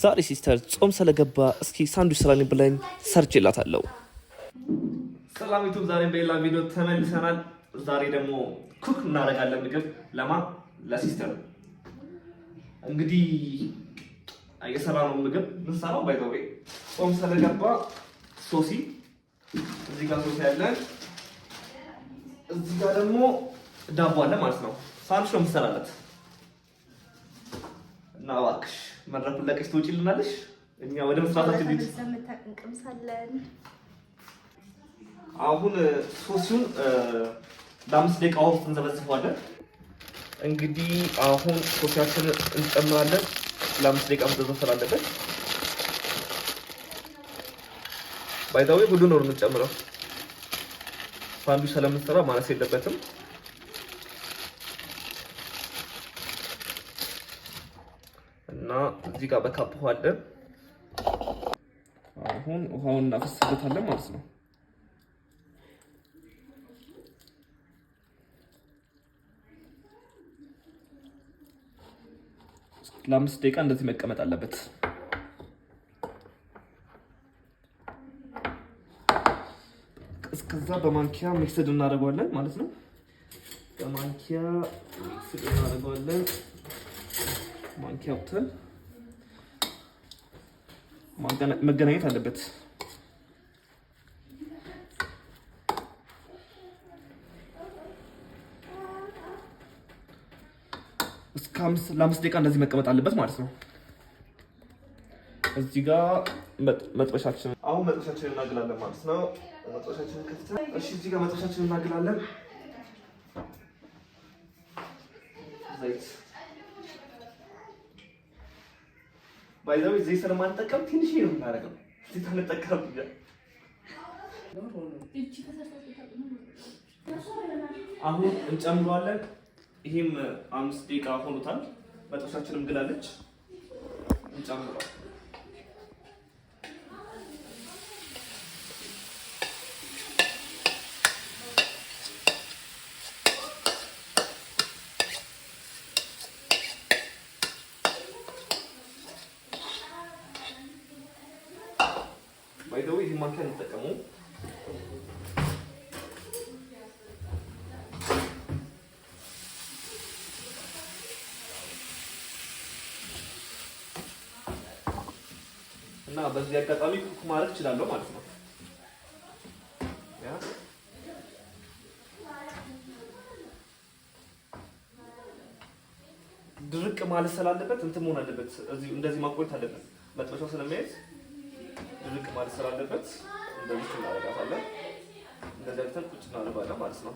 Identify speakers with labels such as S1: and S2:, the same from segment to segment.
S1: ዛሬ ሲስተር ጾም ስለገባ እስኪ ሳንዱች ስራኒ ብላኝ ሰርቼላታለሁ። ሰላም ዩቱብ፣ ዛሬም በሌላ ቪዲዮ ተመልሰናል። ዛሬ ደግሞ ኩክ እናደርጋለን ምግብ ለሲስተር። እንግዲህ የሰራነው ምግብ ምንሰራው ባይዘው ጾም ስለገባ ሶሲ፣ እዚህ ጋር ሶሲ አለ፣ እዚህ ጋር ደግሞ ዳቦ አለ ማለት ነው። ሳንዱች ነው የምሰራለት እና እባክሽ መድረኩን ለቀሽ ትውጪልናለሽ። እኛ ወደ መስራታችን እንቀምሳለን። አሁን ሶሲውን ለ5 ደቂቃ ውስጥ እንዘበዝፈዋለን። እንግዲህ አሁን ሶሲያችንን እንጨምራለን። ለ5 ደቂቃ መዘብዘፍ አለበት። ባይዛዌ ሁሉ ነው የምንጨምረው። ሳንዱች ስለምንሰራ ማለት የለበትም። እና እዚህ ጋር በካፕ ውሃ አለ። አሁን ውሃውን እናፈስበታለን ማለት ነው። ለ5 ደቂቃ እንደዚህ መቀመጥ አለበት። እስከዛ በማንኪያ ሚክስድ እናደርገዋለን ማለት ነው። በማንኪያ ሚክስድ እናደርገዋለን። ማንኪያ ወጥተን መገናኘት አለበት። ለ5 ደቂቃ እንደዚህ መቀመጥ አለበት ማለት ነው። እዚህ ጋር መጥበሻችን እናግላለን ማለት ነው። መጥበሻችንን ከፍተን እዚህ ጋር መጥበሻችንን እናግላለን። ዘይት ባይዘው ዘይት ስለማንጠቀም ትንሽ ነው የምናደርገው። ዘይት አንጠቀም ብቻ። አሁን እንጨምረዋለን። ይሄም 5 ደቂቃ ሆኖታል። መጥበሻችንም ግላለች። እንጨምረው። ባይዘው ይሄ ማንኪያ እንጠቀመው። እና በዚህ አጋጣሚ ኩክ ማድረግ እችላለሁ ማለት ነው። ድርቅ ማለት ስላለበት እንትን መሆን አለበት። እዚህ እንደዚህ ማቆየት አለበት። መጥበሻው ስለሚያዝ ድርቅ ማለት ስላለበት እንደዚህ እናደርጋታለን። እንደዚህ አድርገን ቁጭ እናደርጋለን ማለት ነው።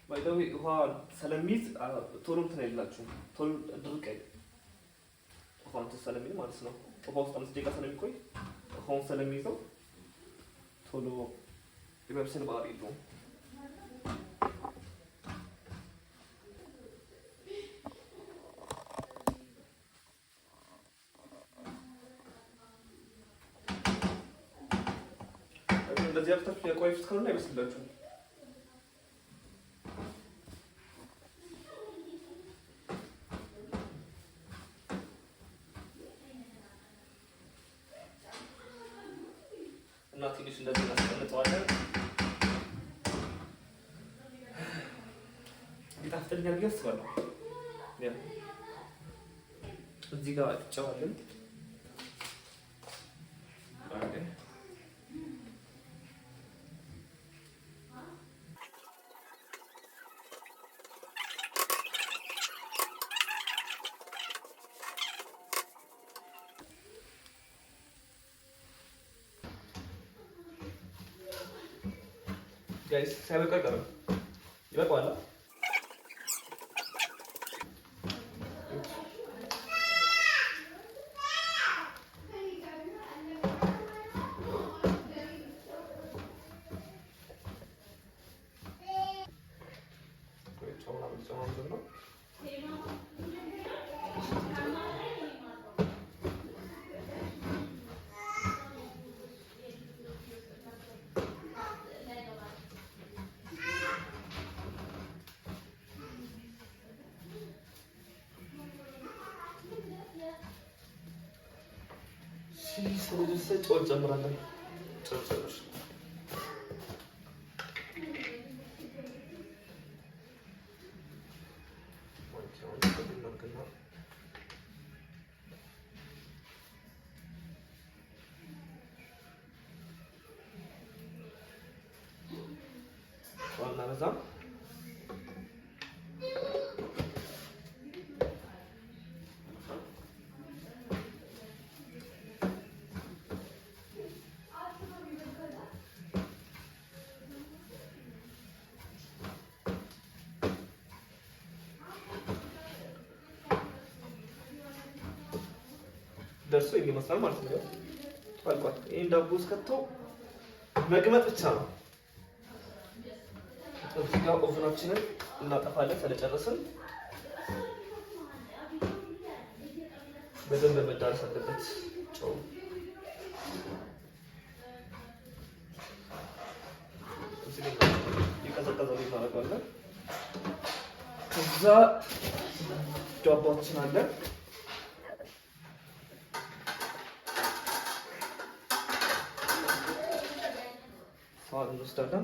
S1: ባይዘው ውሃ ስለሚይዝ ቶሎ እንትን አይላችሁም። ቶሎ ድርቅ አይደል? ውሃው እንትን ስለሚል ማለት ነው። ውሃ ውስጥ 5 ደቂቃ ስለሚቆይ ውሃውን ስለሚይዘው ቶሎ የመብሰል ባህሪ የለውም። እንደዚህ አፍታችሁ የቆያችሁት ካልሆነ አይበስልላችሁም። እና ትንሽ እንደዚህ እናስቀምጠዋለን። ይጣፍጥልኛል ብዬ አስባለሁ። እዚህ ጋር ጨዋለን። ጋይስ ሲያበቃ ቀረ ይበቃዋል። ስለዚህ ጨው ጨምራለሁ። ጨው ጨምር። ዋና በዛም ደርሶ የሚመስላል ማለት ነው። አልቋል። ይሄን ዳቦ እስከተው መግመጥ ብቻ ነው። እዚህ ጋር ኦቨናችንን እናጠፋለን። ስለጨረስን በደንብ መዳረስ አለበት ጨው። የቀዘቀዘ ቤት እናደርጋለን። ከዛ ዳቦችን አለ እንወስዳለን።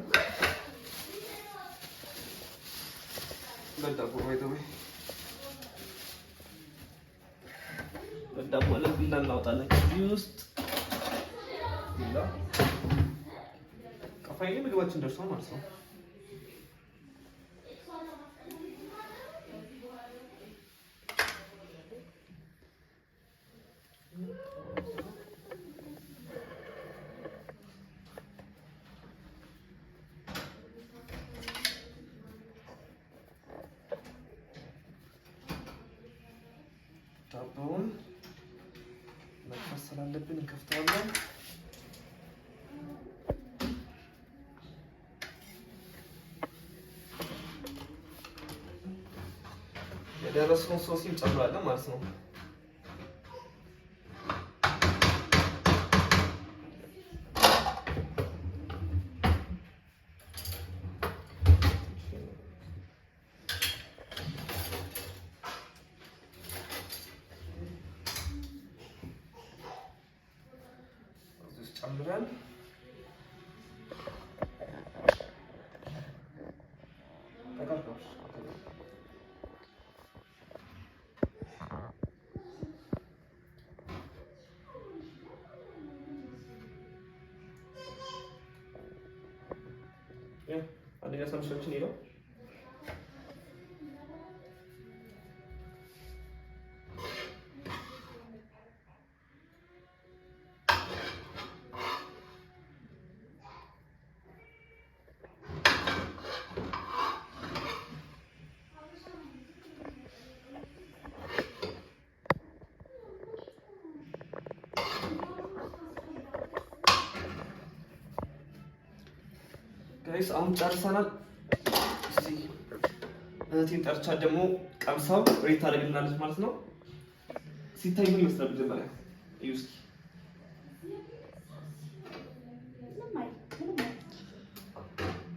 S1: በዳቦ በዳቦ ለቢላ እናወጣለን። ከዚህ ውስጥ ቢላ ከፋይኔ ምግባችን ደርሷል ማለት ነው። ዳቦውን መክፈት ስላለብን እንከፍተዋለን። የደረሰውን ሶስ እንጨምራለን ማለት ነው። ጨምረን አንደኛ ሳምሽን ነው። ጋይስ አሁን ጨርሰናል። እስቲ እህቴን ጠርቻት ደግሞ ቀምሳው ሬት ታደርግልናለች ማለት ነው። ሲታይ ምን ይመስላል? መጀመሪያ እዩ እስኪ።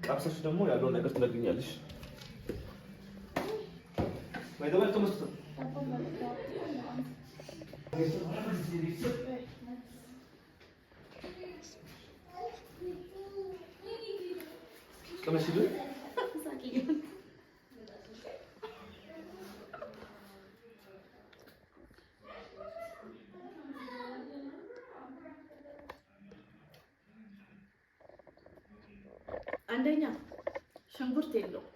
S1: ቀምሰሽ ደግሞ ያለውን ነገር ትነግሪኛለሽ። ማይደበል ተመስቶ ቀመሽ ይሉ
S2: አንደኛ ሽንኩርት የለውም።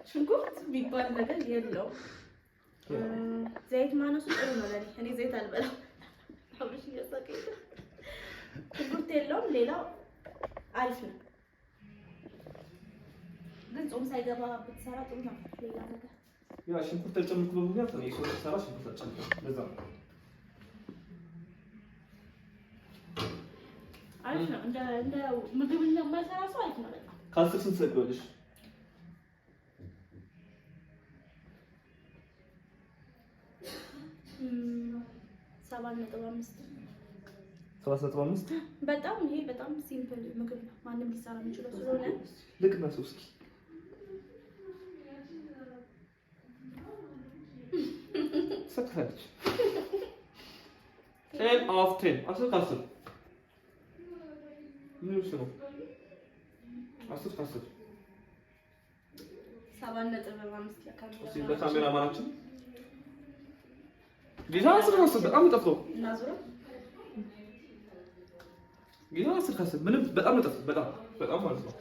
S2: ሽንኩርት የሚባል ነገር የለውም። ዘይት ማነሱ ጥሩ ነው ለኔ። እኔ ዘይት አልበላም። አብሽ እያሳቀኝ ሽንኩርት የለውም። ሌላው አሪፍ ነው፣ ግን ጾም ሳይገባ ብትሰራ ጥሩ ነው። ሌላ ነገር
S1: ያ ሽንኩርት ተጨምሮ በሚያት ነው የሶስ ሰራ ሽንኩርት ተጨምሮ ለዛ
S2: አሪፍ ነው። እንደ ምግብ እንደማይሰራ ሰው አሪፍ ነው በጣም።
S1: ካስር ስንት ሰቅሎልሽ?
S2: 7.5
S1: 7.5
S2: በጣም ይሄ በጣም ሲምፕል ምግብ ነው። ማንም ሊሰራ የሚችለው ስለሆነ
S1: ልክ ነው። እስኪ ሰጥታለች 10 of 10 10 ምን ነው 10
S2: 7.5 ያካብዳል።
S1: እዚህ በካሜራ ማናችን ጌታ 10 በጣም ጠፍቶ
S2: እናዙረው
S1: ጌታ 10 ምንም በጣም ጠፍቶ በጣም ማለት ነው።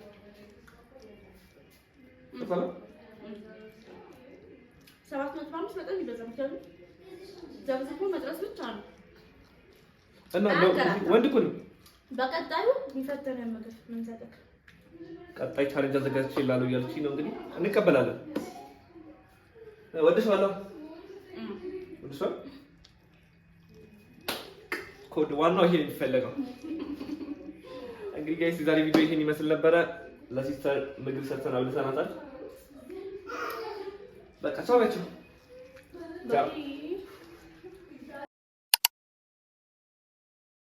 S1: ተፈላ
S2: 7.5 በጣም ይበዛል። ምክንያቱም ዘብዝፎ መጥረስ ብቻ ነው
S1: እና ወንድ እኮ ነው።
S2: በቀጣዩ የሚፈተነ ምግብ ምን ሰጠክ?
S1: ቀጣይ ቻሌንጅ አዘጋጅቼ እላለሁ እያልኩኝ ነው። እንግዲህ እንቀበላለን። ወደሽዋለሁ ወደሽዋል ኮድ ዋናው ይሄ የሚፈለገው እንግዲህ ጋይስ የዛሬ ቪዲዮ ይሄን ይመስል ነበረ። ለሲስተር ምግብ ሰርተናል ብለናታል። በቃ ቻው።